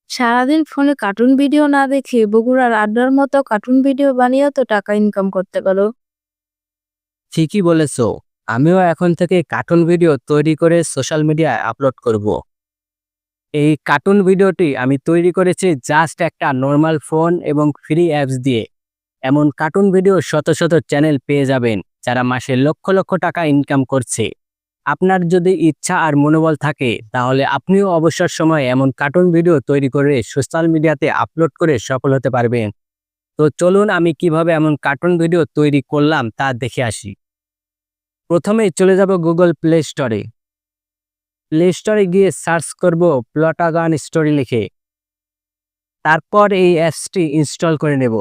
সারাদিন ফোনে cartoon video না দেখে বগুড়ার আড্ডার মতো কার্টুন ভিডিও বানিয়েও তো টাকা ইনকাম করতে পারো। ঠিকই বলেছো। আমিও এখন থেকে কার্টুন ভিডিও তৈরি করে সোশ্যাল মিডিয়ায় আপলোড করব। এই কার্টুন ভিডিওটি আমি তৈরি করেছি জাস্ট একটা নর্মাল ফোন এবং ফ্রি অ্যাপস দিয়ে। এমন কার্টুন ভিডিও শত শত চ্যানেল পেয়ে যাবেন যারা মাসে লক্ষ লক্ষ টাকা ইনকাম করছে। আপনার যদি ইচ্ছা আর মনোবল থাকে তাহলে আপনিও অবসর সময়ে এমন কার্টুন ভিডিও তৈরি করে সোশ্যাল মিডিয়াতে আপলোড করে সফল হতে পারবেন। তো চলুন আমি কিভাবে এমন কার্টুন ভিডিও তৈরি করলাম তা দেখে আসি। প্রথমেই চলে যাব গুগল প্লে স্টোরে। প্লে স্টোরে গিয়ে সার্চ করব প্লটাগন স্টোরি লিখে। তারপর এই অ্যাপসটি ইনস্টল করে নেব।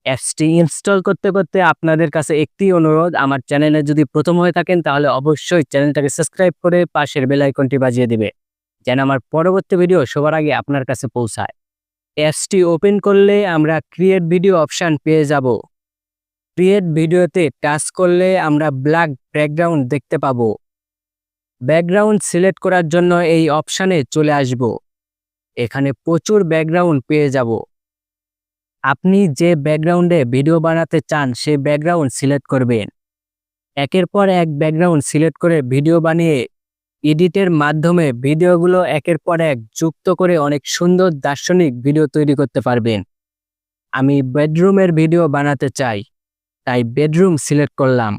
অ্যাপসটি ইনস্টল করতে করতে আপনাদের কাছে একটি অনুরোধ, আমার চ্যানেলে যদি প্রথম হয়ে থাকেন তাহলে অবশ্যই চ্যানেলটাকে সাবস্ক্রাইব করে পাশের বেল আইকনটি বাজিয়ে দিবে, যেন আমার পরবর্তী ভিডিও সবার আগে আপনার কাছে পৌঁছায়। অ্যাপসটি ওপেন করলে আমরা ক্রিয়েট ভিডিও অপশান পেয়ে যাব। ক্রিয়েট ভিডিওতে টাচ করলে আমরা ব্ল্যাক ব্যাকগ্রাউন্ড দেখতে পাবো। ব্যাকগ্রাউন্ড সিলেক্ট করার জন্য এই অপশানে চলে আসব। এখানে প্রচুর ব্যাকগ্রাউন্ড পেয়ে যাব। আপনি যে ব্যাকগ্রাউন্ডে ভিডিও বানাতে চান সেই ব্যাকগ্রাউন্ড সিলেক্ট করবেন। একের পর এক ব্যাকগ্রাউন্ড সিলেক্ট করে ভিডিও বানিয়ে এডিটের মাধ্যমে ভিডিওগুলো একের পর এক যুক্ত করে অনেক সুন্দর দার্শনিক ভিডিও তৈরি করতে পারবেন। আমি বেডরুমের ভিডিও বানাতে চাই, তাই বেডরুম সিলেক্ট করলাম।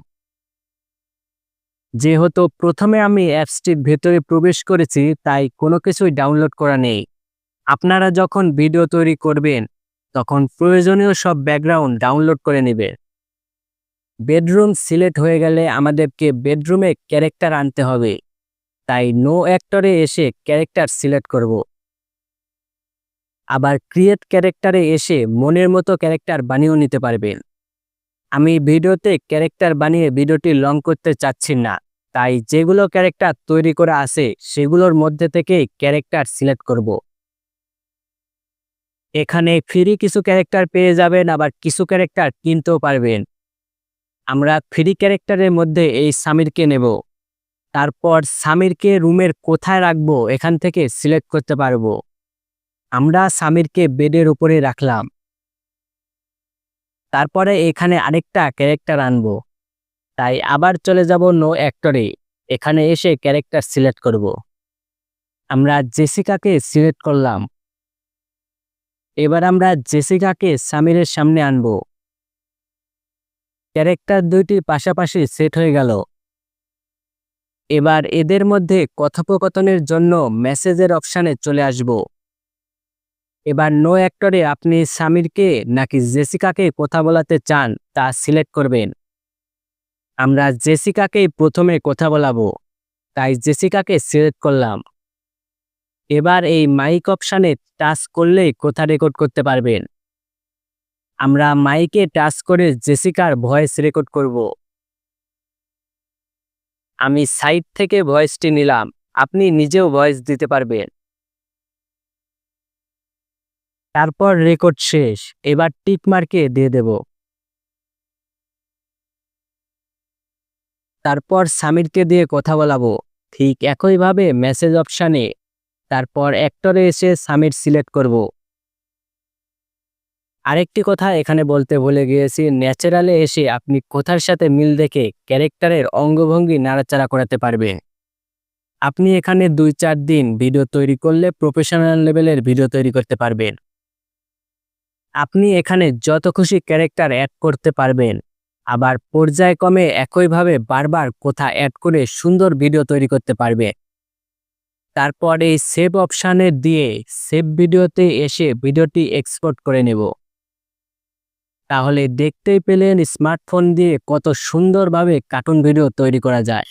যেহেতু প্রথমে আমি অ্যাপসটির ভেতরে প্রবেশ করেছি তাই কোনো কিছুই ডাউনলোড করা নেই। আপনারা যখন ভিডিও তৈরি করবেন তখন প্রয়োজনীয় সব ব্যাকগ্রাউন্ড ডাউনলোড করে নেবেন। বেডরুম সিলেক্ট হয়ে গেলে আমাদেরকে বেডরুমে ক্যারেক্টার আনতে হবে, তাই নো অ্যাক্টরে এসে ক্যারেক্টার সিলেক্ট করব। আবার ক্রিয়েট ক্যারেক্টারে এসে মনের মতো ক্যারেক্টার বানিয়েও নিতে পারবেন। আমি ভিডিওতে ক্যারেক্টার বানিয়ে ভিডিওটি লং করতে চাচ্ছি না, তাই যেগুলো ক্যারেক্টার তৈরি করা আছে সেগুলোর মধ্যে থেকে ক্যারেক্টার সিলেক্ট করব। এখানে ফ্রি কিছু ক্যারেক্টার পেয়ে যাবেন, আবার কিছু ক্যারেক্টার কিনতেও পারবেন। আমরা ফ্রি ক্যারেক্টারের মধ্যে এই সামিরকে নেব। তারপর সামিরকে রুমের কোথায় রাখবো এখান থেকে সিলেক্ট করতে পারবো। আমরা সামিরকে বেডের উপরে রাখলাম। তারপরে এখানে আরেকটা ক্যারেক্টার আনবো, তাই আবার চলে যাব নো অ্যাক্টরে। এখানে এসে ক্যারেক্টার সিলেক্ট করব। আমরা জেসিকাকে সিলেক্ট করলাম। এবার আমরা জেসিকাকে সামিরের সামনে আনব। ক্যারেক্টার দুইটি পাশাপাশি সেট হয়ে গেল। এবার এদের মধ্যে কথোপকথনের জন্য মেসেজের অপশানে চলে আসব। এবার নো অ্যাক্টরে আপনি সামিরকে নাকি জেসিকাকে কথা বলাতে চান তা সিলেক্ট করবেন। আমরা জেসিকাকেই প্রথমে কথা বলাবো, তাই জেসিকাকে সিলেক্ট করলাম। এবার এই মাইক অপশানে টাচ করলেই কথা রেকর্ড করতে পারবেন। আমরা মাইকে টাচ করে জেসিকার ভয়েস রেকর্ড করব। আমি সাইট থেকে ভয়েসটি নিলাম, আপনি নিজেও ভয়েস দিতে পারবেন। তারপর রেকর্ড শেষ। এবার টিক মার্কে দিয়ে দেব। তারপর সামিরকে দিয়ে কথা বলাবো ঠিক একইভাবে মেসেজ অপশানে। তারপর অ্যাক্টরে এসে সামির সিলেক্ট করব। আরেকটি কথা এখানে বলতে ভুলে গিয়েছি, ন্যাচারালে এসে আপনি কথার সাথে মিল দেখে ক্যারেক্টারের অঙ্গভঙ্গি নাড়াচাড়া করাতে পারবে। আপনি এখানে 2-4 দিন ভিডিও তৈরি করলে প্রফেশনাল লেভেলের ভিডিও তৈরি করতে পারবেন। আপনি এখানে যত খুশি ক্যারেক্টার অ্যাড করতে পারবেন, আবার পর্যায়ক্রমে একইভাবে বারবার কথা অ্যাড করে সুন্দর ভিডিও তৈরি করতে পারবে। তারপর এই সেভ অপশানে দিয়ে সেভ ভিডিওতে এসে ভিডিওটি এক্সপোর্ট করে নেব। তাহলে দেখতেই পেলেন স্মার্টফোন দিয়ে কত সুন্দরভাবে কার্টুন ভিডিও তৈরি করা যায়।